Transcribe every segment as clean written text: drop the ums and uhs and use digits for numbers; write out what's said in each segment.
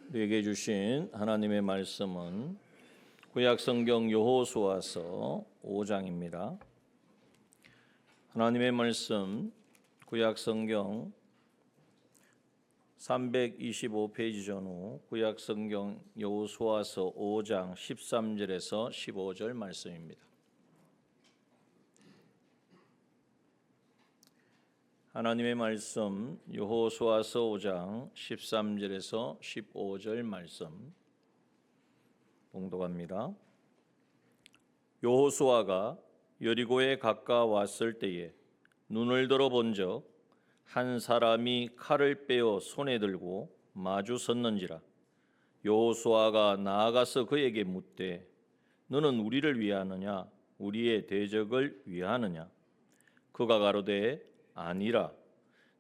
우리에게 주신 하나님의 말씀은 구약성경 여호수아서 5장입니다. 하나님의 말씀 구약성경 325페이지 전후 구약성경 여호수아서 5장 13절에서 15절 말씀입니다. 하나님의 말씀 여호수아서 5장 13절에서 15절 말씀 봉독합니다. 여호수아가 여리고에 가까웠을 때에 눈을 들어 본적 한 사람이 칼을 빼어 손에 들고 마주 섰는지라. 여호수아가 나아가서 그에게 묻되 너는 우리를 위하느냐 우리의 대적을 위하느냐. 그가 가로되 아니라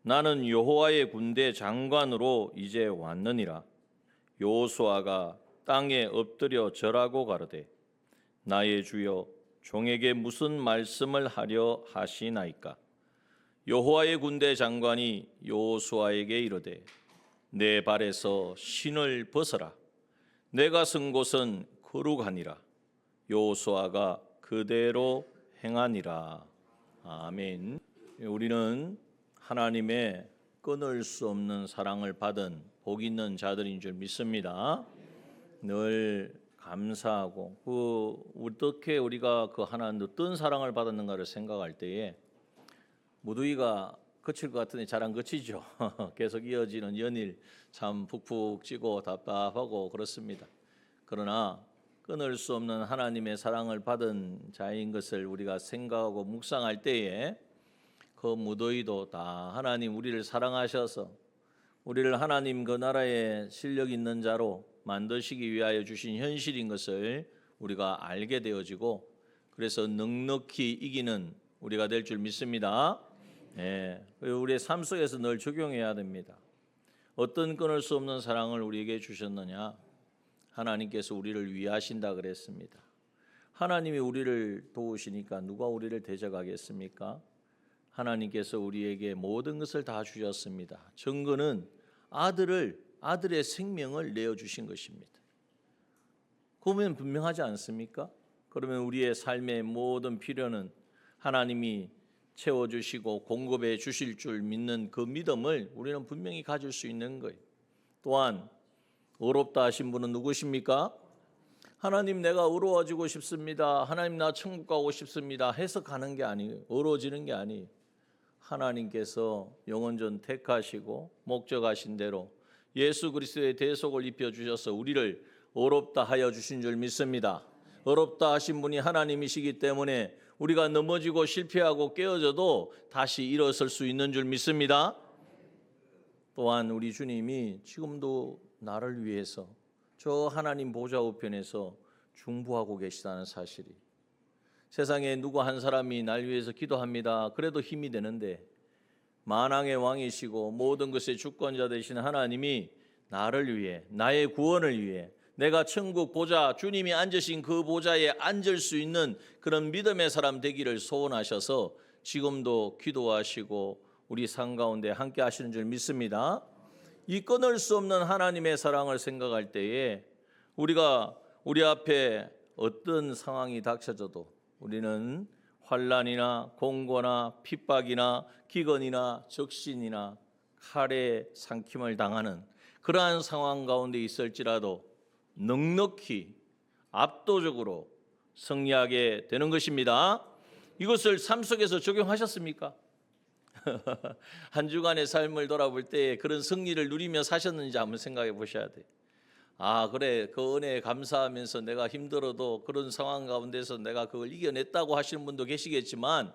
나는 여호와의 군대 장관으로 이제 왔느니라. 여호수아가 땅에 엎드려 절하고 가로되 나의 주여 종에게 무슨 말씀을 하려 하시나이까. 여호와의 군대 장관이 여호수아에게 이르되 내 발에서 신을 벗어라. 내가 선 곳은 거룩하니라. 여호수아가 그대로 행하니라. 아멘. 우리는 하나님의 끊을 수 없는 사랑을 받은 복 있는 자들인 줄 믿습니다. 늘 감사하고 어떻게 우리가 그 하나님 어떤 사랑을 받았는가를 생각할 때에 무더위가 그칠 것 같으니 잘 안 그치죠. 계속 이어지는 연일 참 푹푹 찌고 답답하고 그렇습니다. 그러나 끊을 수 없는 하나님의 사랑을 받은 자인 것을 우리가 생각하고 묵상할 때에 그 무더위도 다 하나님 우리를 사랑하셔서 우리를 하나님 그 나라의 실력 있는 자로 만드시기 위하여 주신 현실인 것을 우리가 알게 되어지고 그래서 넉넉히 이기는 우리가 될 줄 믿습니다. 우리의 삶 속에서 늘 적용해야 됩니다. 어떤 끊을 수 없는 사랑을 우리에게 주셨느냐? 하나님께서 우리를 위하신다 그랬습니다. 하나님이 우리를 도우시니까 누가 우리를 대적하겠습니까? 하나님께서 우리에게 모든 것을 다 주셨습니다. 증거는 아들의 생명을 내어주신 것입니다. 그러면 분명하지 않습니까? 그러면 우리의 삶의 모든 필요는 하나님이 채워주시고 공급해 주실 줄 믿는 그 믿음을 우리는 분명히 가질 수 있는 거예요. 또한 어렵다 하신 분은 누구십니까? 하나님 내가 어려워지고 싶습니다. 하나님 나 천국 가고 싶습니다. 해서 가는 게 아니에요. 어려워지는 게 아니에요. 하나님께서 영원전 택하시고 목적하신 대로 예수 그리스도의 대속을 입혀주셔서 우리를 어렵다 하여 주신 줄 믿습니다. 어렵다 하신 분이 하나님이시기 때문에 우리가 넘어지고 실패하고 깨어져도 다시 일어설 수 있는 줄 믿습니다. 또한 우리 주님이 지금도 나를 위해서 저 하나님 보좌 우편에서 중보하고 계시다는 사실이 세상에 누구 한 사람이 날 위해서 기도합니다. 그래도 힘이 되는데 만왕의 왕이시고 모든 것의 주권자 되신 하나님이 나를 위해 나의 구원을 위해 내가 천국 보좌 주님이 앉으신 그 보좌에 앉을 수 있는 그런 믿음의 사람 되기를 소원하셔서 지금도 기도하시고 우리 삶 가운데 함께 하시는 줄 믿습니다. 이 끊을 수 없는 하나님의 사랑을 생각할 때에 우리가 우리 앞에 어떤 상황이 닥쳐져도 우리는 환난이나 공고나 핍박이나 기근이나 적신이나 칼에 삼킴을 당하는 그러한 상황 가운데 있을지라도 넉넉히 압도적으로 승리하게 되는 것입니다. 이것을 삶 속에서 적용하셨습니까? 한 주간의 삶을 돌아볼 때 그런 승리를 누리며 사셨는지 한번 생각해 보셔야 돼요. 그래 그 은혜에 감사하면서 내가 힘들어도 그런 상황 가운데서 내가 그걸 이겨냈다고 하시는 분도 계시겠지만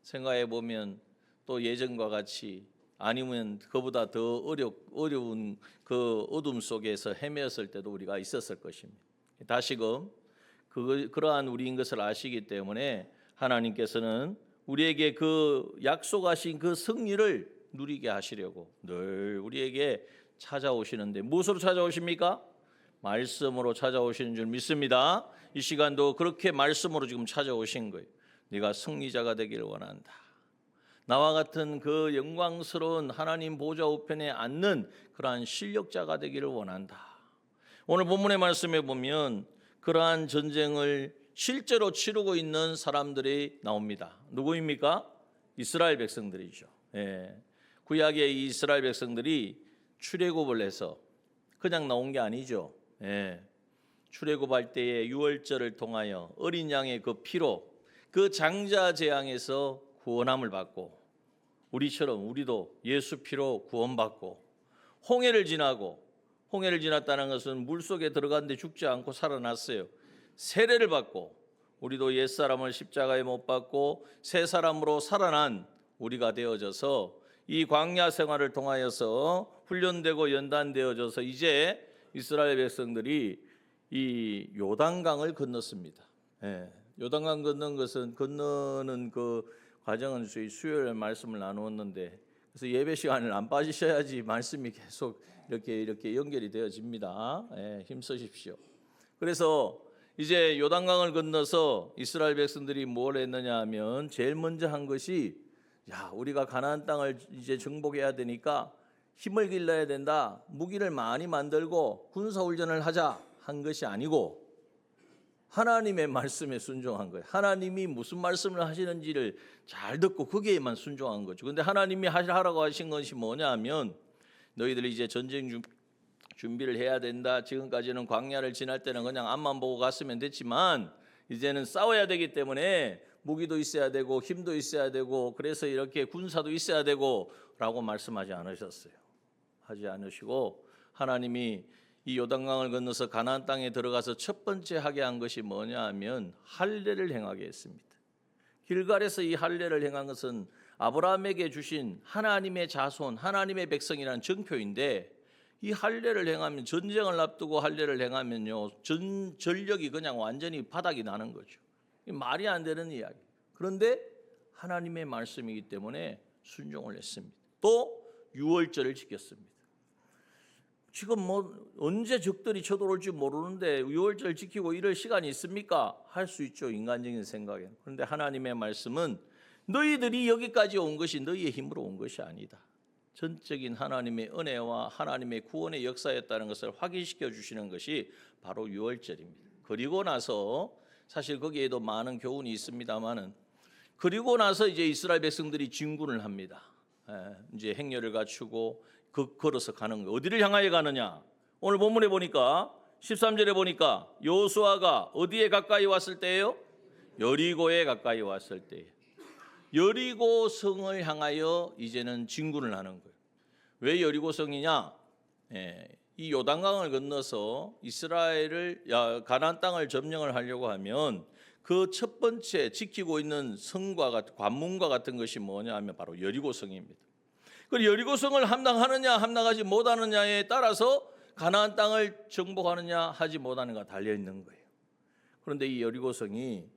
생각해 보면 또 예전과 같이 아니면 그보다 더 어려운 그 어둠 속에서 헤매었을 때도 우리가 있었을 것입니다. 다시금 그러한 우리인 것을 아시기 때문에 하나님께서는 우리에게 그 약속하신 그 승리를 누리게 하시려고 늘 우리에게 찾아오시는데 무엇으로 찾아오십니까? 말씀으로 찾아오시는 줄 믿습니다. 이 시간도 그렇게 말씀으로 지금 찾아오신 거예요. 네가 승리자가 되기를 원한다. 나와 같은 그 영광스러운 하나님 보좌 우편에 앉는 그러한 실력자가 되기를 원한다. 오늘 본문의 말씀에 보면 그러한 전쟁을 실제로 치르고 있는 사람들이 나옵니다. 누구입니까? 이스라엘 백성들이죠. 구약의 이 이스라엘 백성들이 출애굽을 해서 그냥 나온 게 아니죠. 출애굽할 때에 유월절을 통하여 어린 양의 그 피로 그 장자 재앙에서 구원함을 받고, 우리처럼 우리도 예수 피로 구원받고, 홍해를 지났다는 것은 물속에 들어갔는데 죽지 않고 살아났어요. 세례를 받고 우리도 옛사람을 십자가에 못 박고 새 사람으로 살아난 우리가 되어져서 이 광야 생활을 통하여서 훈련되고 연단되어져서 이제 이스라엘 백성들이 이 요단강을 건넜습니다. 요단강 건너는 그 과정은 저희 수요일에 말씀을 나누었는데, 그래서 예배 시간을 안 빠지셔야지 말씀이 계속 이렇게 연결이 되어집니다. 힘쓰십시오. 그래서 이제 요단강을 건너서 이스라엘 백성들이 뭘 했느냐 하면 제일 먼저 한 것이, 우리가 가나안 땅을 이제 정복해야 되니까 힘을 길러야 된다, 무기를 많이 만들고 군사훈련을 하자 한 것이 아니고 하나님의 말씀에 순종한 거예요. 하나님이 무슨 말씀을 하시는지를 잘 듣고 거기에만 순종한 거죠. 근데 하나님이 하라고 하신 것이 뭐냐 하면, 너희들이 이제 전쟁 준비를 해야 된다. 지금까지는 광야를 지날 때는 그냥 앞만 보고 갔으면 됐지만 이제는 싸워야 되기 때문에 무기도 있어야 되고 힘도 있어야 되고, 그래서 이렇게 군사도 있어야 되고 라고 말씀하지 않으셨어요. 하지 않으시고 하나님이 이 요단강을 건너서 가나안 땅에 들어가서 첫 번째 하게 한 것이 뭐냐 하면 할례를 행하게 했습니다. 길갈에서 이 할례를 행한 것은 아브라함에게 주신 하나님의 자손, 하나님의 백성이라는 정표인데, 이 할례를 행하면, 전쟁을 앞두고 할례를 행하면요, 전력이 그냥 완전히 바닥이 나는 거죠. 말이 안 되는 이야기. 그런데 하나님의 말씀이기 때문에 순종을 했습니다. 또 유월절을 지켰습니다. 지금 언제 적들이 쳐들어올지 모르는데 유월절 지키고 이럴 시간이 있습니까? 할 수 있죠, 인간적인 생각에는. 그런데 하나님의 말씀은 너희들이 여기까지 온 것이 너희의 힘으로 온 것이 아니다. 전적인 하나님의 은혜와 하나님의 구원의 역사였다는 것을 확인시켜 주시는 것이 바로 유월절입니다. 그리고 나서 사실 거기에도 많은 교훈이 있습니다만은, 그리고 나서 이제 이스라엘 백성들이 진군을 합니다. 이제 행렬을 갖추고 걸어서 가는 거예요. 어디를 향하여 가느냐? 오늘 본문에 보니까 13절에 보니까 여호수아가 어디에 가까이 왔을 때예요? 여리고에 가까이 왔을 때예요. 여리고 성을 향하여 이제는 진군을 하는 거예요. 왜 여리고 성이냐? 이 요단강을 건너서 이스라엘을 가나안 땅을 점령을 하려고 하면 그 첫 번째 지키고 있는 성과 같은, 관문과 같은 것이 뭐냐 하면 바로 여리고 성입니다. 그 여리고 성을 함당하느냐 함당하지 못하느냐에 따라서 가나안 땅을 정복하느냐 하지 못하느냐가 달려 있는 거예요. 그런데 이 여리고 성이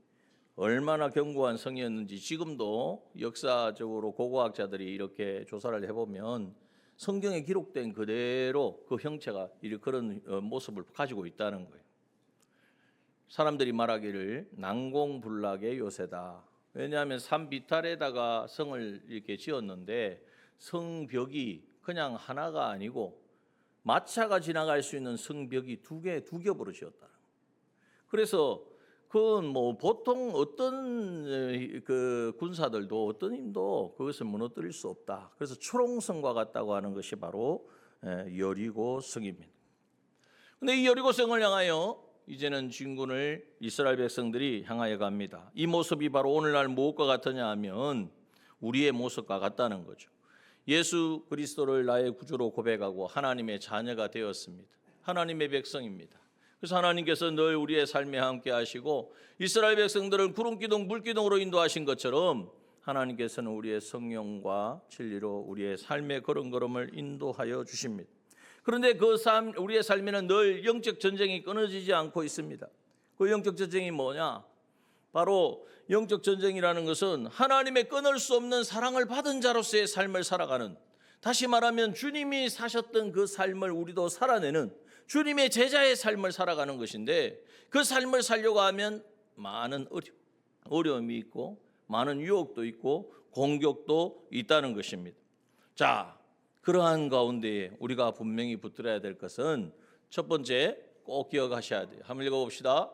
얼마나 견고한 성이었는지 지금도 역사적으로 고고학자들이 이렇게 조사를 해보면 성경에 기록된 그대로 그 형체가 그런 모습을 가지고 있다는 거예요. 사람들이 말하기를 난공불락의 요새다. 왜냐하면 산 비탈에다가 성을 이렇게 지었는데 성벽이 그냥 하나가 아니고 마차가 지나갈 수 있는 성벽이 두 겹으로 지었다. 그래서 그건 보통 어떤 그 군사들도 어떤 힘도 그것을 무너뜨릴 수 없다. 그래서 초롱성과 같다고 하는 것이 바로 여리고 성입니다. 그런데 이 여리고 성을 향하여 이제는 진군을 이스라엘 백성들이 향하여 갑니다. 이 모습이 바로 오늘날 무엇과 같으냐 하면 우리의 모습과 같다는 거죠. 예수 그리스도를 나의 구주로 고백하고 하나님의 자녀가 되었습니다. 하나님의 백성입니다. 그래서 하나님께서 늘 우리의 삶에 함께 하시고 이스라엘 백성들을 구름기둥 물기둥으로 인도하신 것처럼 하나님께서는 우리의 성령과 진리로 우리의 삶의 걸음걸음을 인도하여 주십니다. 그런데 그 삶, 우리의 삶에는 늘 영적 전쟁이 끊어지지 않고 있습니다. 그 영적 전쟁이 뭐냐? 바로 영적 전쟁이라는 것은 하나님의 끊을 수 없는 사랑을 받은 자로서의 삶을 살아가는, 다시 말하면 주님이 사셨던 그 삶을 우리도 살아내는 주님의 제자의 삶을 살아가는 것인데, 그 삶을 살려고 하면 많은 어려움이 있고 많은 유혹도 있고 공격도 있다는 것입니다. 자, 그러한 가운데에 우리가 분명히 붙들어야 될 것은 첫 번째, 꼭 기억하셔야 돼요. 한번 읽어봅시다.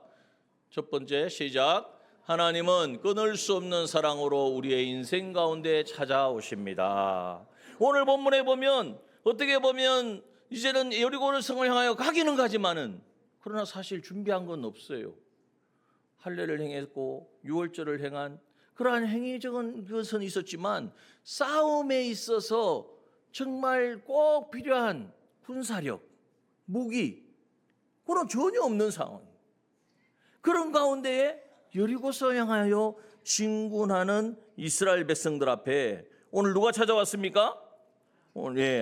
첫 번째 시작. 하나님은 끊을 수 없는 사랑으로 우리의 인생 가운데 찾아오십니다. 오늘 본문에 보면 어떻게 보면 이제는 여리고 성을 향하여 가기는 가지만은 그러나 사실 준비한 건 없어요. 할례를 행했고 유월절을 행한 그러한 행위적인 것은 있었지만 싸움에 있어서 정말 꼭 필요한 군사력, 무기 그런 전혀 없는 상황. 그런 가운데에 여리고서 향하여 진군하는 이스라엘 백성들 앞에 오늘 누가 찾아왔습니까?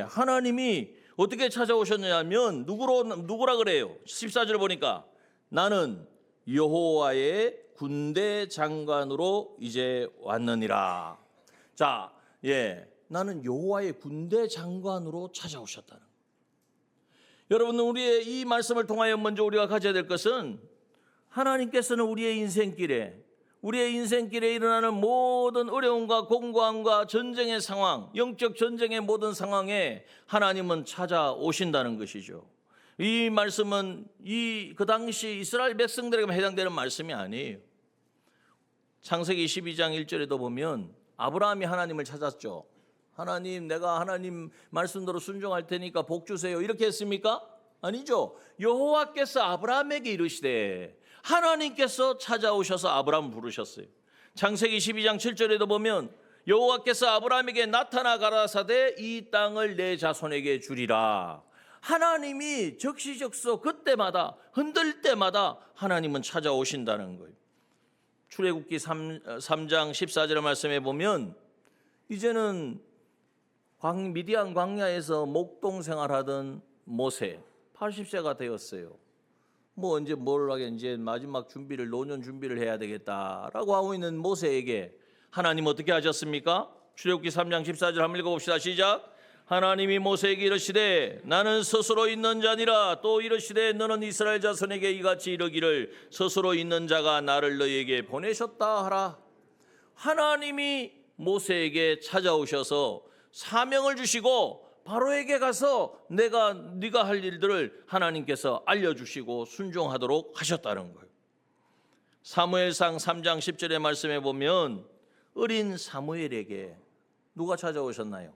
하나님이 어떻게 찾아오셨냐면 누구라 그래요? 14절 보니까 나는 여호와의 군대 장관으로 이제 왔느니라. 자, 나는 여호와의 군대 장관으로 찾아오셨다는 거예요. 여러분, 우리의 이 말씀을 통하여 먼저 우리가 가져야 될 것은 하나님께서는 우리의 인생길에 일어나는 모든 어려움과 공고함과 전쟁의 상황, 영적 전쟁의 모든 상황에 하나님은 찾아오신다는 것이죠. 이 말씀은 그 당시 이스라엘 백성들에게 해당되는 말씀이 아니에요. 창세기 22장 1절에도 보면 아브라함이 하나님을 찾았죠. 하나님, 내가 하나님 말씀대로 순종할 테니까 복 주세요. 이렇게 했습니까? 아니죠. 여호와께서 아브라함에게 이르시되 하나님께서 찾아오셔서 아브라함을 부르셨어요. 창세기 12장 7절에도 보면 여호와께서 아브라함에게 나타나 가라사대 이 땅을 내 자손에게 주리라. 하나님이 적시적소 그때마다 흔들 때마다 하나님은 찾아오신다는 거예요. 출애굽기 3장 14절의 말씀에 보면 이제는 미디안 광야에서 목동 생활하던 모세 80세가 되었어요. 이제 뭘 하겠 이제 마지막 준비를 노년 준비를 해야 되겠다라고 하고 있는 모세에게 하나님 어떻게 하셨습니까? 출애굽기 3장 14절 한번 읽어봅시다. 시작. 하나님이 모세에게 이르시되 나는 스스로 있는 자니라. 또 이르시되 너는 이스라엘 자손에게 이같이 이르기를 스스로 있는 자가 나를 너희에게 보내셨다 하라. 하나님이 모세에게 찾아오셔서 사명을 주시고 바로에게 가서 네가 할 일들을 하나님께서 알려주시고 순종하도록 하셨다는 거예요. 사무엘상 3장 10절의 말씀에 보면 어린 사무엘에게 누가 찾아오셨나요?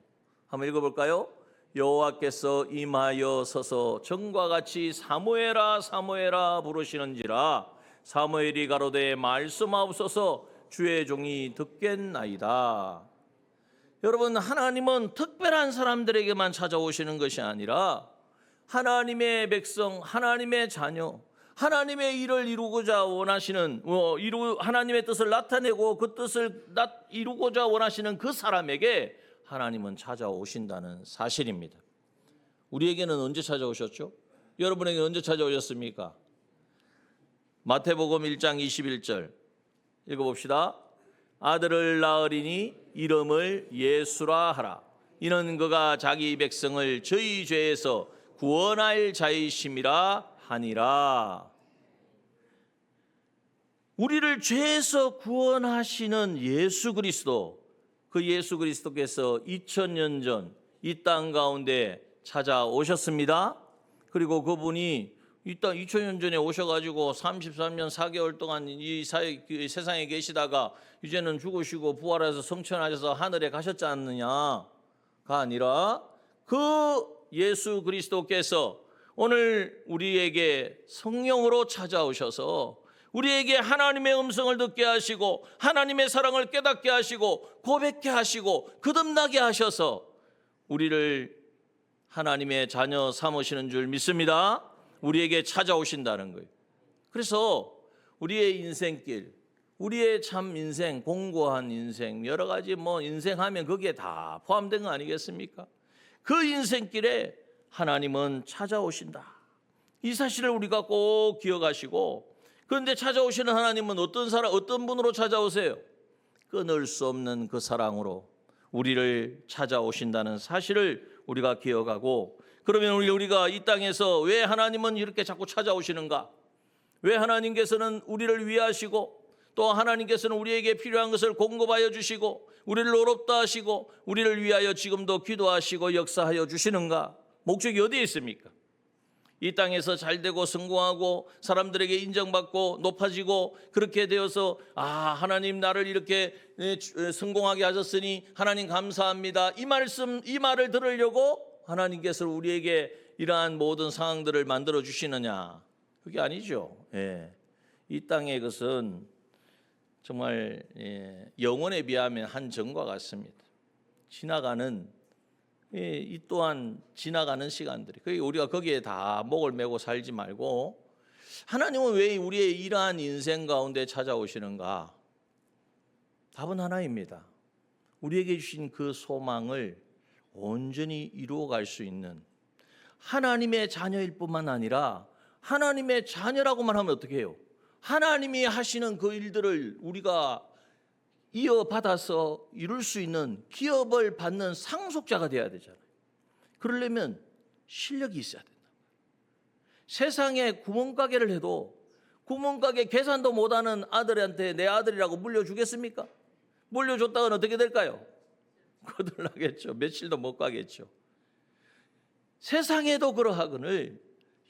한번 읽어볼까요? 여호와께서 임하여 서서 전과 같이 사무엘아 사무엘아 부르시는지라. 사무엘이 가로되 말씀하옵소서 주의 종이 듣겠나이다. 여러분, 하나님은 특별한 사람들에게만 찾아오시는 것이 아니라 하나님의 백성, 하나님의 자녀, 하나님의 일을 이루고자 원하시는 하나님의 뜻을 나타내고 그 뜻을 이루고자 원하시는 그 사람에게 하나님은 찾아오신다는 사실입니다. 우리에게는 언제 찾아오셨죠? 여러분에게 언제 찾아오셨습니까? 마태복음 1장 21절 읽어봅시다. 아들을 낳으리니 이름을 예수라 하라. 이는 그가 자기 백성을 저희 죄에서 구원할 자이심이라 하니라. 우리를 죄에서 구원하시는 예수 그리스도, 그 예수 그리스도께서 2000년 전 이 땅 가운데 찾아오셨습니다. 그리고 그분이 이 땅 2000년 전에 오셔가지고 33년 4개월 동안 이 세상에 계시다가 이제는 죽으시고 부활해서 성천하셔서 하늘에 가셨지 않느냐가 아니라 그 예수 그리스도께서 오늘 우리에게 성령으로 찾아오셔서 우리에게 하나님의 음성을 듣게 하시고 하나님의 사랑을 깨닫게 하시고 고백케 하시고 거듭나게 하셔서 우리를 하나님의 자녀 삼으시는 줄 믿습니다. 우리에게 찾아오신다는 거예요. 그래서 우리의 인생길, 우리의 참 인생, 공고한 인생, 여러 가지 인생하면 거기에 다 포함된 거 아니겠습니까? 그 인생길에 하나님은 찾아오신다. 이 사실을 우리가 꼭 기억하시고, 그런데 찾아오시는 하나님은 어떤 분으로 찾아오세요? 끊을 수 없는 그 사랑으로 우리를 찾아오신다는 사실을 우리가 기억하고, 그러면 우리가 이 땅에서 왜 하나님은 이렇게 자꾸 찾아오시는가? 왜 하나님께서는 우리를 위하시고 또 하나님께서는 우리에게 필요한 것을 공급하여 주시고 우리를 어렵다 하시고 우리를 위하여 지금도 기도하시고 역사하여 주시는가? 목적이 어디에 있습니까? 이 땅에서 잘되고 성공하고 사람들에게 인정받고 높아지고 그렇게 되어서 하나님 나를 이렇게 성공하게 하셨으니 하나님 감사합니다. 이 말을 들으려고 하나님께서 우리에게 이러한 모든 상황들을 만들어 주시느냐? 그게 아니죠. 이 땅의 것은 정말 영혼에 비하면 한 정과 같습니다. 지나가는 이 또한 지나가는 시간들이 우리가 거기에 다 목을 메고 살지 말고 하나님은 왜 우리의 이러한 인생 가운데 찾아오시는가? 답은 하나입니다. 우리에게 주신 그 소망을 온전히 이루어갈 수 있는 하나님의 자녀일 뿐만 아니라 하나님의 자녀라고만 하면 어떻게 해요? 하나님이 하시는 그 일들을 우리가 이어받아서 이룰 수 있는 기업을 받는 상속자가 돼야 되잖아요. 그러려면 실력이 있어야 된다. 세상에 구멍가게를 해도 구멍가게 계산도 못하는 아들한테 내 아들이라고 물려주겠습니까? 물려줬다가는 어떻게 될까요? 거들나겠죠. 며칠도 못 가겠죠. 세상에도 그러하거늘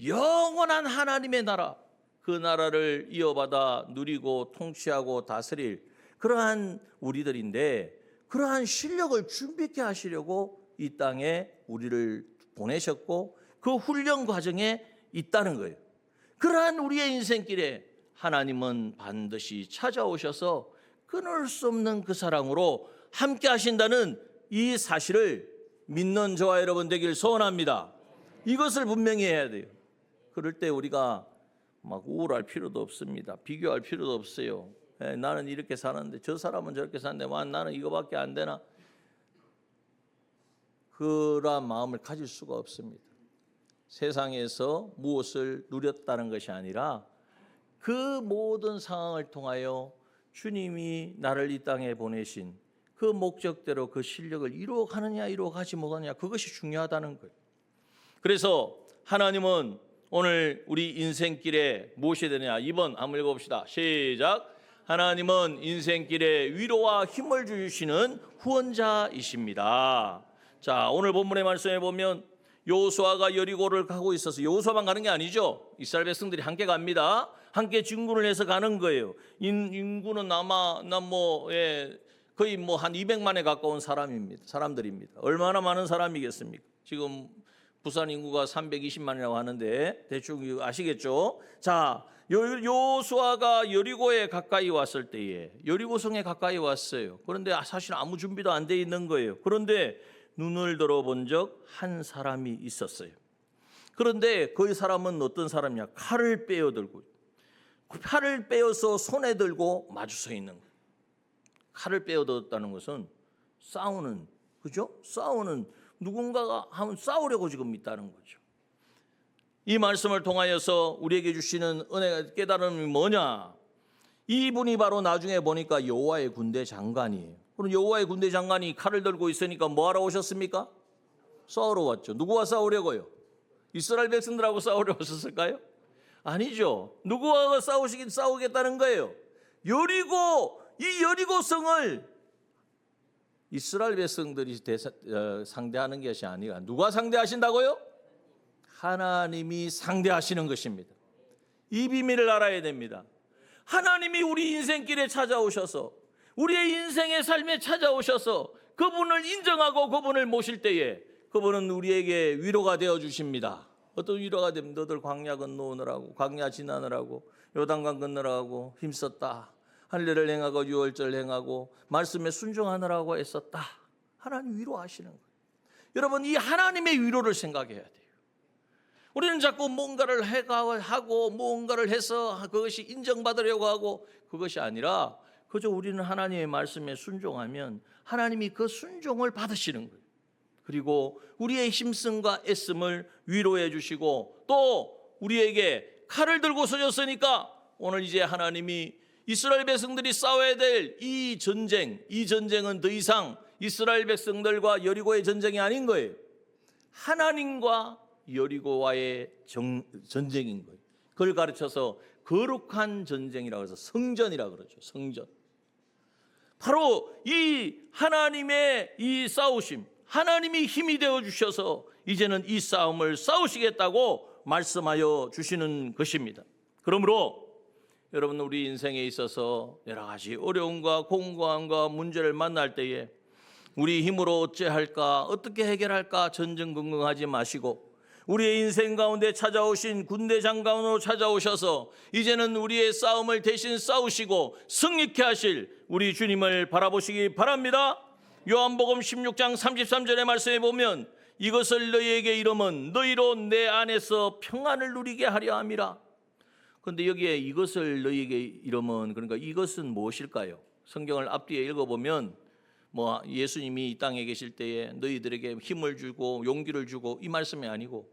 영원한 하나님의 나라, 그 나라를 이어받아 누리고 통치하고 다스릴 그러한 우리들인데 그러한 실력을 준비케 하시려고 이 땅에 우리를 보내셨고 그 훈련 과정에 있다는 거예요. 그러한 우리의 인생길에 하나님은 반드시 찾아오셔서 끊을 수 없는 그 사랑으로 함께 하신다는 이 사실을 믿는 저와 여러분 되길 소원합니다. 이것을 분명히 해야 돼요. 그럴 때 우리가 막 우울할 필요도 없습니다. 비교할 필요도 없어요. 나는 이렇게 사는데 저 사람은 저렇게 사는데 나는 이거밖에 안 되나? 그러한 마음을 가질 수가 없습니다. 세상에서 무엇을 누렸다는 것이 아니라 그 모든 상황을 통하여 주님이 나를 이 땅에 보내신 그 목적대로 그 실력을 이루어가느냐 이루어가지 못하느냐 그것이 중요하다는 거예요. 그래서 하나님은 오늘 우리 인생길에 무엇이 되느냐 2번 한번 읽어봅시다. 시작. 하나님은 인생길에 위로와 힘을 주시는 후원자이십니다. 자, 오늘 본문의 말씀에 보면 여호수아가 여리고를 가고 있어서 여호수아만 가는 게 아니죠. 이스라엘 백성들이 함께 갑니다. 함께 진군을 해서 가는 거예요. 인구는 아마 거의 한 200만에 가까운 사람들입니다. 얼마나 많은 사람이겠습니까? 지금 부산 인구가 320만이라고 하는데 대충 아시겠죠? 자, 여호수아가 여리고에 가까이 왔을 때에 여리고성에 가까이 왔어요. 그런데 사실 아무 준비도 안 돼 있는 거예요. 그런데 눈을 들어본 적 한 사람이 있었어요. 그런데 그 사람은 어떤 사람이냐? 칼을 빼어들고 칼을 빼어서 손에 들고 마주서 있는 거예요. 칼을 빼어들었다는 것은 싸우는, 그죠? 싸우는 누군가가 한번 싸우려고 지금 있다는 거죠. 이 말씀을 통하여서 우리에게 주시는 은혜가 깨달음이 뭐냐? 이분이 바로 나중에 보니까 여호와의 군대 장관이에요. 그럼 여호와의 군대 장관이 칼을 들고 있으니까 뭐하러 오셨습니까? 싸우러 왔죠. 누구와 싸우려고요? 이스라엘 백성들하고 싸우려 오셨을까요? 아니죠. 누구와 싸우겠다는 거예요. 이 여리고성을 이스라엘 백성들이 상대하는 것이 아니라 누가 상대하신다고요? 하나님이 상대하시는 것입니다. 이 비밀을 알아야 됩니다. 하나님이 우리 인생길에 찾아오셔서 우리의 인생의 삶에 찾아오셔서 그분을 인정하고 그분을 모실 때에 그분은 우리에게 위로가 되어 주십니다. 어떤 위로가 됩니다. 너들 광야 건너오느라고 광야 지나느라고 요단강 건너라고 힘썼다. 할례를 행하고 유월절 행하고 말씀에 순종하느라고 애썼다. 하나님 위로하시는 거예요. 여러분 이 하나님의 위로를 생각해야 돼요. 우리는 자꾸 뭔가를 하고 뭔가를 해서 그것이 인정받으려고 하고 그것이 아니라 그저 우리는 하나님의 말씀에 순종하면 하나님이 그 순종을 받으시는 거예요. 그리고 우리의 힘씀과 애씀을 위로해 주시고 또 우리에게 칼을 들고 서셨으니까 오늘 이제 하나님이 이스라엘 백성들이 싸워야 될 이 전쟁은 더 이상 이스라엘 백성들과 여리고의 전쟁이 아닌 거예요. 하나님과 여리고와의 전쟁인 거예요. 그걸 가르쳐서 거룩한 전쟁이라고 해서 성전이라고 그러죠. 성전. 바로 이 하나님의 이 싸우심, 하나님이 힘이 되어 주셔서 이제는 이 싸움을 싸우시겠다고 말씀하여 주시는 것입니다. 그러므로 여러분, 우리 인생에 있어서 여러 가지 어려움과 공고함과 문제를 만날 때에 우리 힘으로 어찌할까, 어떻게 해결할까 전전긍긍하지 마시고 우리의 인생 가운데 찾아오신 군대 장관으로 찾아오셔서 이제는 우리의 싸움을 대신 싸우시고 승리케 하실 우리 주님을 바라보시기 바랍니다. 요한복음 16장 33절의 말씀에 보면 이것을 너희에게 이름은 너희로 내 안에서 평안을 누리게 하려 함이라. 그런데 여기에 이것을 너희에게 이름은, 그러니까 이것은 무엇일까요? 성경을 앞뒤에 읽어보면 예수님이 이 땅에 계실 때에 너희들에게 힘을 주고 용기를 주고 이 말씀이 아니고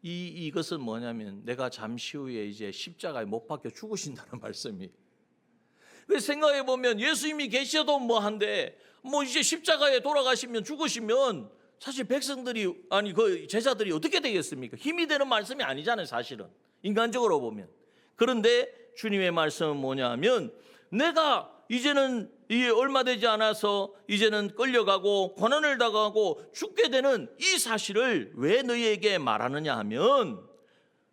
이것은 뭐냐면 내가 잠시 후에 이제 십자가에 못 박혀 죽으신다는 말씀이. 생각해 보면 예수님이 계셔도 한데 이제 십자가에 돌아가시면 죽으시면 사실 백성들이 그 제자들이 어떻게 되겠습니까? 힘이 되는 말씀이 아니잖아요, 사실은 인간적으로 보면. 그런데 주님의 말씀은 뭐냐면 내가 이제는 얼마 되지 않아서 이제는 끌려가고 고난을 당하고 죽게 되는 이 사실을 왜 너희에게 말하느냐 하면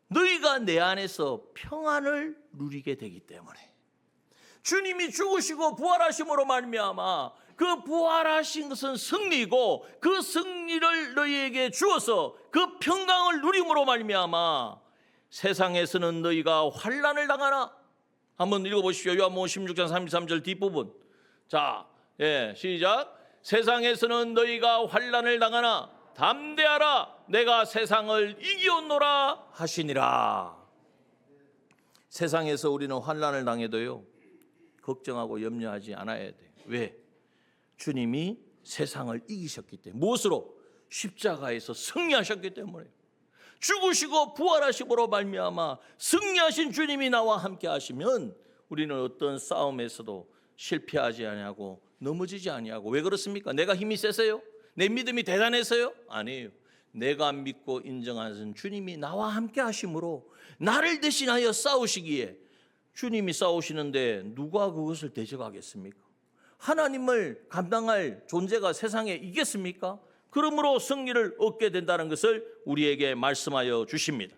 너희가 내 안에서 평안을 누리게 되기 때문에. 주님이 죽으시고 부활하심으로 말미암아 그 부활하신 것은 승리이고 그 승리를 너희에게 주어서 그 평강을 누림으로 말미암아 세상에서는 너희가 환난을 당하나. 한번 읽어보십시오. 요한복음 16장 33절 뒷부분. 자, 시작. 세상에서는 너희가 환난을 당하나 담대하라, 내가 세상을 이기었노라 하시니라. 세상에서 우리는 환난을 당해도요 걱정하고 염려하지 않아야 돼. 왜? 주님이 세상을 이기셨기 때문에. 무엇으로? 십자가에서 승리하셨기 때문에. 죽으시고 부활하심으로 말미암아 승리하신 주님이 나와 함께 하시면 우리는 어떤 싸움에서도 실패하지 아니하고 넘어지지 아니하고. 왜 그렇습니까? 내가 힘이 세서요? 내 믿음이 대단해서요? 아니에요. 내가 믿고 인정하는 주님이 나와 함께 하심으로 나를 대신하여 싸우시기에. 주님이 싸우시는데 누가 그것을 대적하겠습니까? 하나님을 감당할 존재가 세상에 있겠습니까? 그러므로 승리를 얻게 된다는 것을 우리에게 말씀하여 주십니다.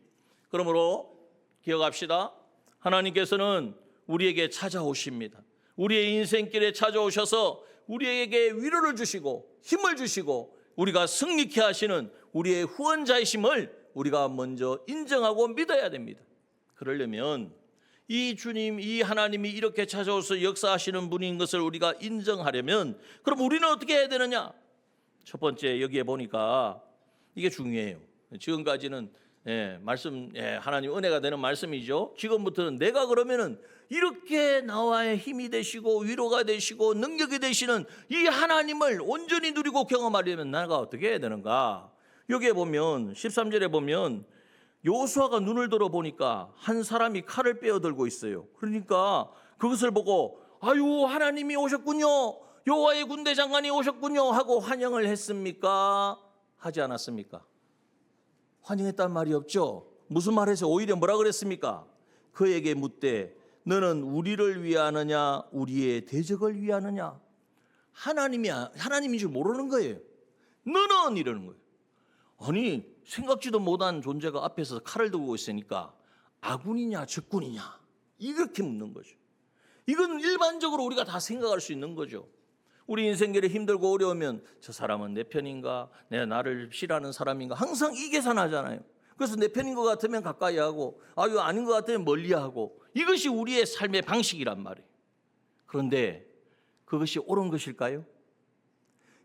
그러므로 기억합시다. 하나님께서는 우리에게 찾아오십니다. 우리의 인생길에 찾아오셔서 우리에게 위로를 주시고 힘을 주시고 우리가 승리케 하시는 우리의 후원자이심을 우리가 먼저 인정하고 믿어야 됩니다. 그러려면 이 주님, 이 하나님이 이렇게 찾아오셔서 역사하시는 분인 것을 우리가 인정하려면 그럼 우리는 어떻게 해야 되느냐? 첫 번째, 여기에 보니까 이게 중요해요. 지금까지는 말씀, 하나님 은혜가 되는 말씀이죠. 지금부터는 내가 그러면은 이렇게 나와의 힘이 되시고 위로가 되시고 능력이 되시는 이 하나님을 온전히 누리고 경험하려면 내가 어떻게 해야 되는가? 여기에 보면 13절에 보면 여호수아가 눈을 들어 보니까 한 사람이 칼을 빼어들고 있어요. 그러니까 그것을 보고 아유, 하나님이 오셨군요, 여호와의 군대 장관이 오셨군요 하고 환영을 했습니까? 하지 않았습니까? 환영했단 말이 없죠. 무슨 말해서 오히려 뭐라 그랬습니까? 그에게 묻되 너는 우리를 위하느냐 우리의 대적을 위하느냐? 하나님인 줄 모르는 거예요. 너는 이러는 거예요. 아니, 생각지도 못한 존재가 앞에서 칼을 들고 있으니까 아군이냐 적군이냐 이렇게 묻는 거죠. 이건 일반적으로 우리가 다 생각할 수 있는 거죠. 우리 인생길에 힘들고 어려우면 저 사람은 내 편인가, 내가 나를 싫어하는 사람인가, 항상 이 계산하잖아요. 그래서 내 편인 것 같으면 가까이 하고 아유 아닌 것 같으면 멀리 하고, 이것이 우리의 삶의 방식이란 말이에요. 그런데 그것이 옳은 것일까요?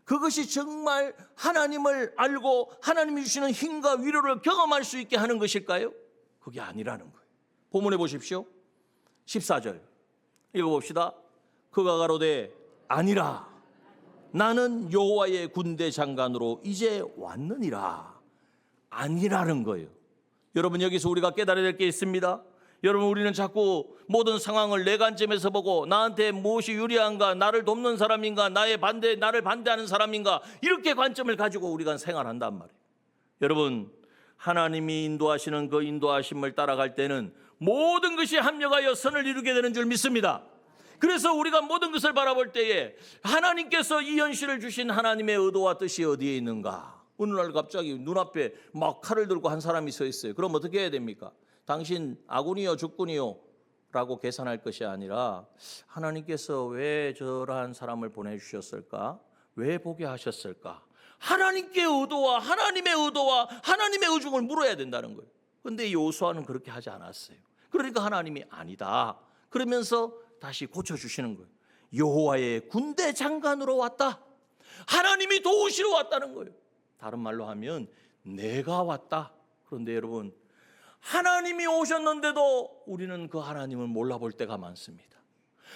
그것이 정말 하나님을 알고 하나님이 주시는 힘과 위로를 경험할 수 있게 하는 것일까요? 그게 아니라는 거예요. 본문에 보십시오. 14절 읽어봅시다. 그가 가로되 아니라 나는 여호와의 군대 장관으로 이제 왔느니라. 아니라는 거예요. 여러분, 여기서 우리가 깨달아야 될 게 있습니다. 여러분, 우리는 자꾸 모든 상황을 내 관점에서 보고 나한테 무엇이 유리한가, 나를 돕는 사람인가, 나를 반대하는 사람인가, 이렇게 관점을 가지고 우리가 생활한단 말이에요. 여러분, 하나님이 인도하시는 그 인도하심을 따라갈 때는 모든 것이 합력하여 선을 이루게 되는 줄 믿습니다. 그래서 우리가 모든 것을 바라볼 때에 하나님께서 이 현실을 주신 하나님의 의도와 뜻이 어디에 있는가? 어느 날 갑자기 눈앞에 막 칼을 들고 한 사람이 서 있어요. 그럼 어떻게 해야 됩니까? 당신 아군이요 적군이요 라고 계산할 것이 아니라 하나님께서 왜 저러한 사람을 보내주셨을까? 왜 보게 하셨을까? 하나님께 의도와 하나님의 의도와 하나님의 의중을 물어야 된다는 거예요. 그런데 여호수아는 그렇게 하지 않았어요. 그러니까 하나님이 아니다 그러면서 다시 고쳐주시는 거예요. 여호와의 군대 장관으로 왔다. 하나님이 도우시러 왔다는 거예요. 다른 말로 하면 내가 왔다. 그런데 여러분, 하나님이 오셨는데도 우리는 그 하나님을 몰라볼 때가 많습니다.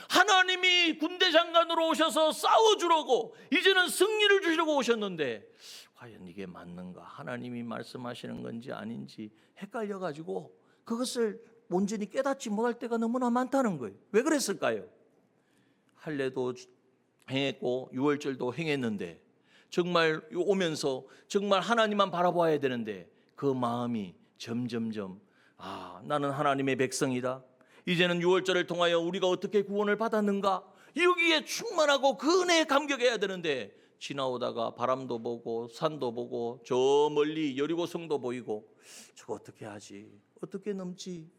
하나님이 군대 장관으로 오셔서 싸워주려고, 이제는 승리를 주시려고 오셨는데 과연 이게 맞는가? 하나님이 말씀하시는 건지 아닌지 헷갈려가지고 그것을 온전히 깨닫지 못할 때가 너무나 많다는 거예요. 왜 그랬을까요? 할례도 행했고 유월절도 행했는데 정말 오면서 정말 하나님만 바라봐야 되는데 그 마음이 점점점 나는 하나님의 백성이다. 이제는 유월절을 통하여 우리가 어떻게 구원을 받았는가? 여기에 충만하고 그 은혜에 감격해야 되는데 지나오다가 바람도 보고 산도 보고 저 멀리 여리고성도 보이고 저거 어떻게 하지? 어떻게 넘지?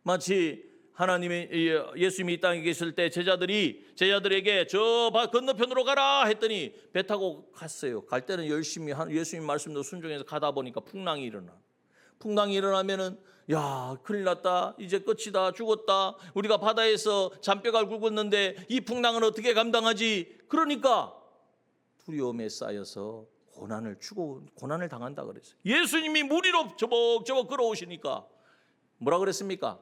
마치 하나님의 예수님이 이 땅에 계실 때 제자들에게 저 건너편으로 가라 했더니 배 타고 갔어요. 갈 때는 열심히 예수님 말씀도 순종해서 가다 보니까 풍랑이 일어나. 풍랑이 일어나면은 야 큰일 났다, 이제 끝이다, 죽었다, 우리가 바다에서 잔뼈가 굵었는데 이 풍랑은 어떻게 감당하지? 그러니까 두려움에 쌓여서 고난을 당한다 그랬어요. 예수님이 물 위로 저벅저벅 걸어오시니까 뭐라 그랬습니까?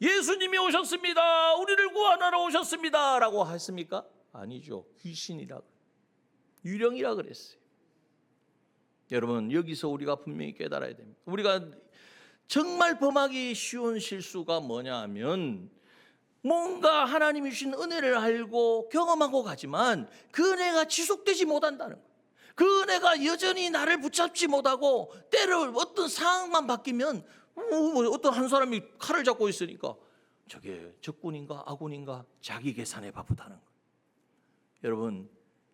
예수님이 오셨습니다, 우리를 구원하러 오셨습니다 라고 했습니까? 아니죠. 귀신이라, 유령이라 그랬어요. 여러분, 여기서 우리가 분명히 깨달아야 됩니다. 우리가 정말 범하기 쉬운 실수가 뭐냐 하면 뭔가 하나님이 주신 은혜를 알고 경험하고 가지만 그 은혜가 지속되지 못한다는 거예요. 그 은혜가 여전히 나를 붙잡지 못하고 때로 어떤 상황만 바뀌면 어떤 한 사람이 칼을 잡고 있으니까 저게 적군인가 아군인가 자기 계산에 바쁘다는 거예요. 여러분,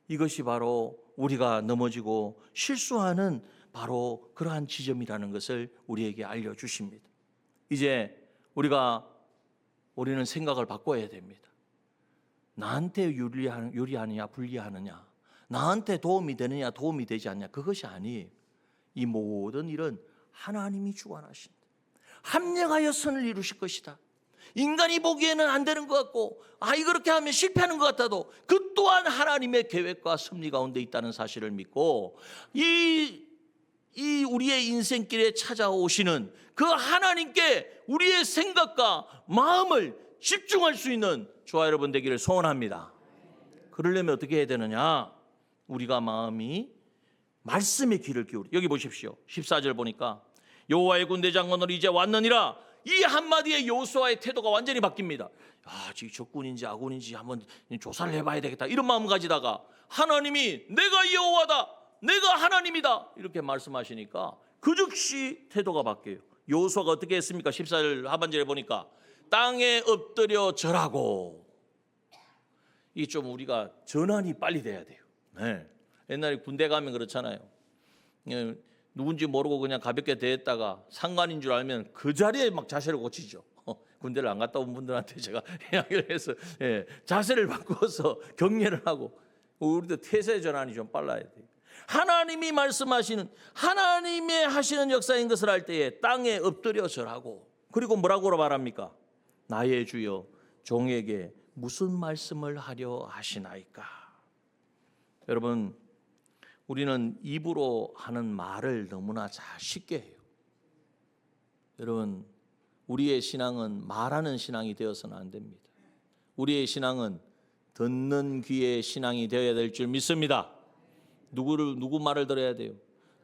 이것이 바로 우리가 넘어지고 실수하는 바로 그러한 지점이라는 것을 우리에게 알려주십니다. 이제 우리는 생각을 바꿔야 됩니다. 나한테 유리하느냐 불리하느냐, 나한테 도움이 되느냐 도움이 되지 않느냐, 그것이 아니에요. 이 모든 일은 하나님이 주관하신다. 합력하여 선을 이루실 것이다. 인간이 보기에는 안 되는 것 같고 그렇게 하면 실패하는 것 같아도 그 또한 하나님의 계획과 섭리 가운데 있다는 사실을 믿고 이 우리의 인생길에 찾아오시는 그 하나님께 우리의 생각과 마음을 집중할 수 있는 저와 여러분 되기를 소원합니다. 그러려면 어떻게 해야 되느냐? 우리가 마음이 말씀의 귀를 기울이. 여기 보십시오. 14절 보니까 여호와의 군대 장관으로 이제 왔느니라. 이 한마디에 여호수아의 태도가 완전히 바뀝니다. 지금 적군인지 아군인지 한번 조사를 해봐야 되겠다, 이런 마음 가지다가 하나님이 내가 여호와다, 내가 하나님이다 이렇게 말씀하시니까 그 즉시 태도가 바뀌어요. 여호수아가 어떻게 했습니까? 14절 하반절에 보니까 땅에 엎드려 절하고. 이 좀 우리가 전환이 빨리 돼야 돼요. 네. 옛날에 군대 가면 그렇잖아요. 누군지 모르고 그냥 가볍게 대했다가 상관인 줄 알면 그 자리에 막 자세를 고치죠. 군대를 안 갔다 온 분들한테 제가 이야기를 해서 자세를 바꿔서 격려를 하고, 우리도 태세 전환이 좀 빨라야 돼요. 하나님이 말씀하시는, 하나님의 하시는 역사인 것을 알 때에 땅에 엎드려 절하고, 그리고 뭐라고 말합니까? 나의 주여 종에게 무슨 말씀을 하려 하시나이까. 여러분, 우리는 입으로 하는 말을 너무나 잘 쉽게 해요. 여러분, 우리의 신앙은 말하는 신앙이 되어서는 안 됩니다. 우리의 신앙은 듣는 귀의 신앙이 되어야 될 줄 믿습니다. 누구 말을 들어야 돼요?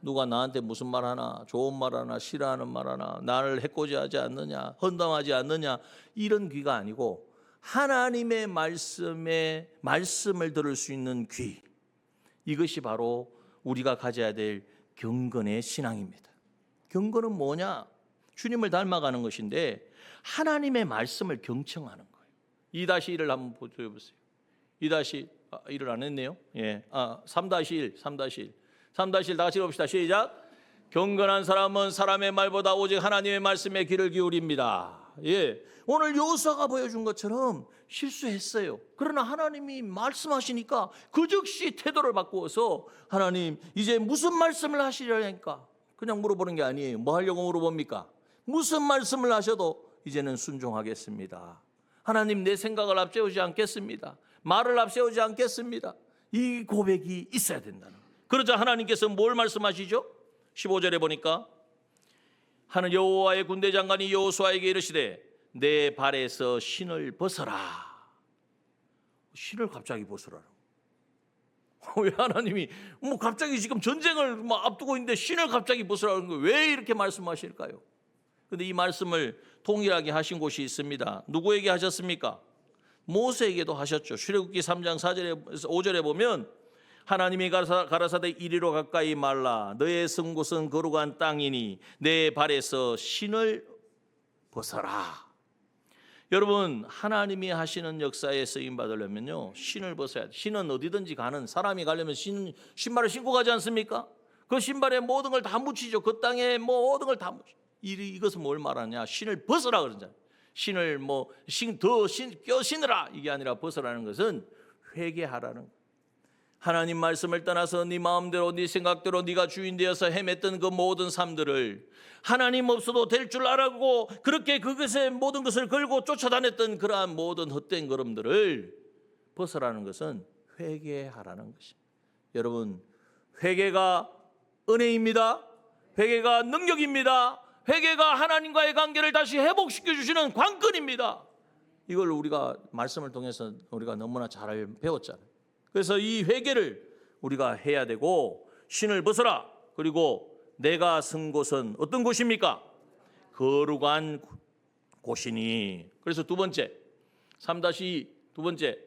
누가 나한테 무슨 말 하나, 좋은 말 하나, 싫어하는 말 하나, 나를 해코지하지 않느냐, 헌담하지 않느냐, 이런 귀가 아니고 하나님의 말씀을 들을 수 있는 귀, 이것이 바로 우리가 가져야 될 경건의 신앙입니다. 경건은 뭐냐? 주님을 닮아가는 것인데 하나님의 말씀을 경청하는 거예요. 2-1을 한번 보여보세요. 2-1을 안 했네요. 3-1. 3-1 다 같이 읽읍시다. 시작. 경건한 사람은 사람의 말보다 오직 하나님의 말씀에 귀를 기울입니다. 예, 오늘 여호수아가 보여준 것처럼 실수했어요. 그러나 하나님이 말씀하시니까 그 즉시 태도를 바꾸어서 하나님 이제 무슨 말씀을 하시려니까 그냥 물어보는 게 아니에요. 뭐 하려고 물어봅니까? 무슨 말씀을 하셔도 이제는 순종하겠습니다. 하나님 내 생각을 앞세우지 않겠습니다. 말을 앞세우지 않겠습니다. 이 고백이 있어야 된다는 거예요. 그러자 하나님께서 뭘 말씀하시죠? 15절에 보니까 하는 여호와의 군대 장관이 여호수아에게 이르시되 내 발에서 신을 벗어라. 신을 갑자기 벗으라고. 왜 하나님이 뭐 갑자기 지금 전쟁을 막 앞두고 있는데 신을 갑자기 벗으라는 거예요? 왜 이렇게 말씀하실까요? 근데 이 말씀을 동일하게 하신 곳이 있습니다. 누구에게 하셨습니까? 모세에게도 하셨죠. 출애굽기 3장 5절에 보면 하나님이 가라사대 이리로 가까이 말라 너의 선 곳은 거룩한 땅이니 내 발에서 신을 벗어라. 여러분 하나님이 하시는 역사에 쓰임 받으려면요 신을 벗어야 돼요. 신은 어디든지 가는 사람이 가려면 신발을 신고 가지 않습니까? 그 신발에 모든 걸 다 묻히죠. 그 땅에 모든 걸 다 묻히죠. 이것은 뭘 말하냐? 신을 벗어라 그러잖아요. 신을 껴 신으라 이게 아니라 벗어라는 것은 회개하라는 거예요. 하나님 말씀을 떠나서 네 마음대로 네 생각대로 네가 주인 되어서 헤맸던 그 모든 삶들을 하나님 없어도 될 줄 알고 그렇게 그것에 모든 것을 걸고 쫓아다녔던 그러한 모든 헛된 걸음들을 벗어라는 것은 회개하라는 것입니다. 여러분 회개가 은혜입니다. 회개가 능력입니다. 회개가 하나님과의 관계를 다시 회복시켜 주시는 관건입니다. 이걸 우리가 말씀을 통해서 우리가 너무나 잘 배웠잖아요. 그래서 이 회개를 우리가 해야 되고 신을 벗어라. 그리고 내가 선 곳은 어떤 곳입니까? 거룩한 곳이니. 그래서 두 번째 3-2 두 번째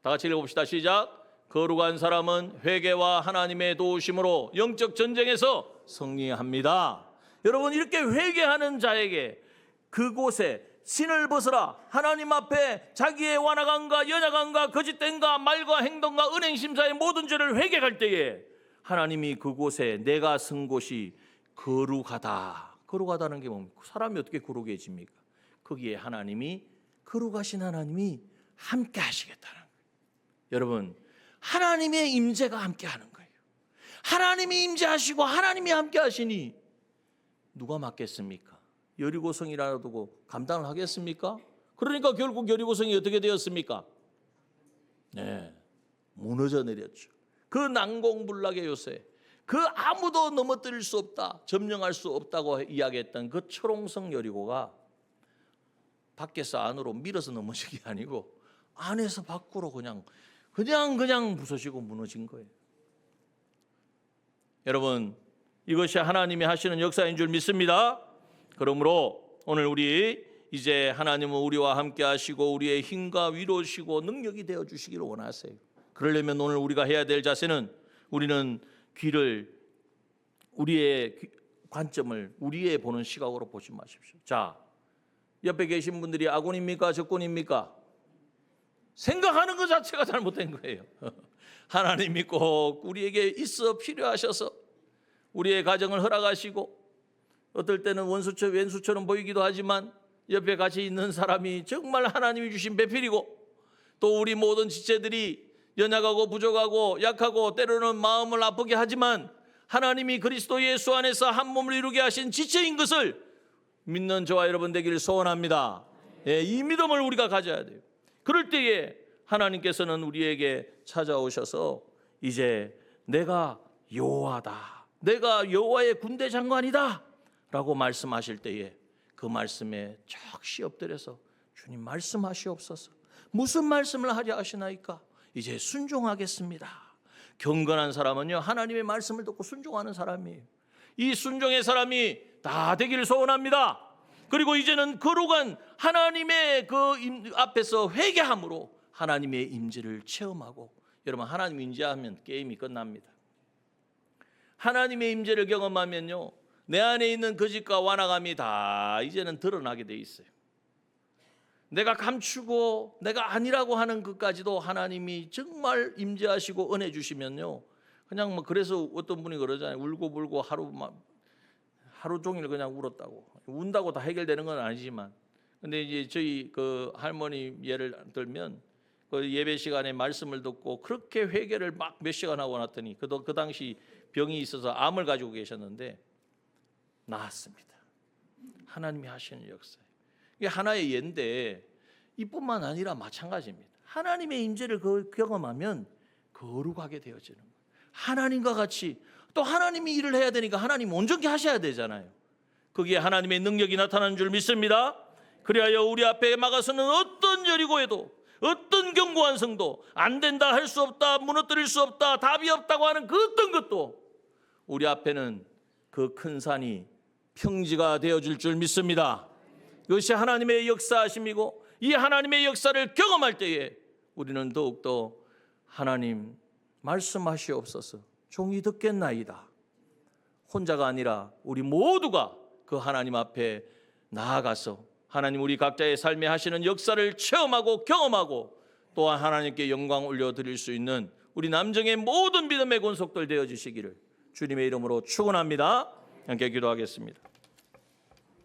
다 같이 읽어봅시다. 시작. 거룩한 사람은 회개와 하나님의 도우심으로 영적 전쟁에서 승리합니다. 여러분 이렇게 회개하는 자에게 그곳에 신을 벗어라. 하나님 앞에 자기의 완악함과 연약함과 거짓됨과 말과 행동과 은행심사의 모든 죄를 회개할 때에 하나님이 그곳에 내가 선 곳이 거룩하다. 거룩하다는 게 뭡니까? 사람이 어떻게 거룩해집니까? 거기에 하나님이 거룩하신 하나님이 함께 하시겠다는 거예요. 여러분 하나님의 임재가 함께 하는 거예요. 하나님이 임재하시고 하나님이 함께 하시니 누가 맡겠습니까? 여리고성이라도 감당을 하겠습니까? 그러니까 결국 여리고성이 어떻게 되었습니까? 네, 무너져 내렸죠. 그 난공불락의 요새, 그 아무도 넘어뜨릴 수 없다, 점령할 수 없다고 이야기했던 그 초롱성 여리고가 밖에서 안으로 밀어서 넘어진 게 아니고 안에서 밖으로 그냥 부서지고 무너진 거예요. 여러분 이것이 하나님이 하시는 역사인 줄 믿습니다. 그러므로 오늘 우리 이제 하나님은 우리와 함께 하시고 우리의 힘과 위로시고 능력이 되어 주시기를 원하세요. 그러려면 오늘 우리가 해야 될 자세는 우리는 우리의 관점을 우리의 보는 시각으로 보지 마십시오. 자, 옆에 계신 분들이 아군입니까? 적군입니까? 생각하는 것 자체가 잘못된 거예요. 하나님이 꼭 우리에게 있어 필요하셔서 우리의 가정을 허락하시고 어떨 때는 왼수처럼 보이기도 하지만 옆에 같이 있는 사람이 정말 하나님이 주신 배필이고 또 우리 모든 지체들이 연약하고 부족하고 약하고 때로는 마음을 아프게 하지만 하나님이 그리스도 예수 안에서 한 몸을 이루게 하신 지체인 것을 믿는 저와 여러분 되기를 소원합니다. 이 믿음을 우리가 가져야 돼요. 그럴 때에 하나님께서는 우리에게 찾아오셔서 이제 내가 여호와다, 내가 여호와의 군대 장관이다 라고 말씀하실 때에 그 말씀에 적시 엎드려서 주님 말씀하시옵소서. 무슨 말씀을 하려 하시나이까? 이제 순종하겠습니다. 경건한 사람은요 하나님의 말씀을 듣고 순종하는 사람이에요. 이 순종의 사람이 다 되기를 소원합니다. 그리고 이제는 거룩한 하나님의 그 앞에서 회개함으로 하나님의 임재를 체험하고, 여러분 하나님 임재하면 게임이 끝납니다. 하나님의 임재를 경험하면요 내 안에 있는 거짓과 완악함이 다 이제는 드러나게 돼 있어요. 내가 감추고 내가 아니라고 하는 것까지도 하나님이 정말 임재하시고 은혜 주시면요 그냥 뭐 그래서 어떤 분이 그러잖아요. 울고불고 하루 종일 그냥 울었다고. 운다고 다 해결되는 건 아니지만, 근데 이제 저희 그 할머니 예를 들면 그 예배 시간에 말씀을 듣고 그렇게 회개를 막 몇 시간 하고 났더니 그 당시 병이 있어서 암을 가지고 계셨는데 나았습니다. 하나님이 하시는 역사예요. 이게 하나의 예인데 이뿐만 아니라 마찬가지입니다. 하나님의 임재를 경험하면 거룩하게 되어지는 거예요. 하나님과 같이 또 하나님이 일을 해야 되니까 하나님 온전히 하셔야 되잖아요. 거기에 하나님의 능력이 나타나는 줄 믿습니다. 그리하여 우리 앞에 막아서는 어떤 여리고에도 어떤 견고한 성도 안 된다, 할 수 없다, 무너뜨릴 수 없다, 답이 없다고 하는 그 어떤 것도 우리 앞에는 그 큰 산이 평지가 되어줄 줄 믿습니다. 이것이 하나님의 역사하심이고 이 하나님의 역사를 경험할 때에 우리는 더욱더 하나님 말씀하시옵소서, 종이 듣겠나이다. 혼자가 아니라 우리 모두가 그 하나님 앞에 나아가서 하나님 우리 각자의 삶에 하시는 역사를 체험하고 경험하고 또한 하나님께 영광 올려드릴 수 있는 우리 남정의 모든 믿음의 권속들 되어주시기를 주님의 이름으로 축원합니다. 함께 기도하겠습니다.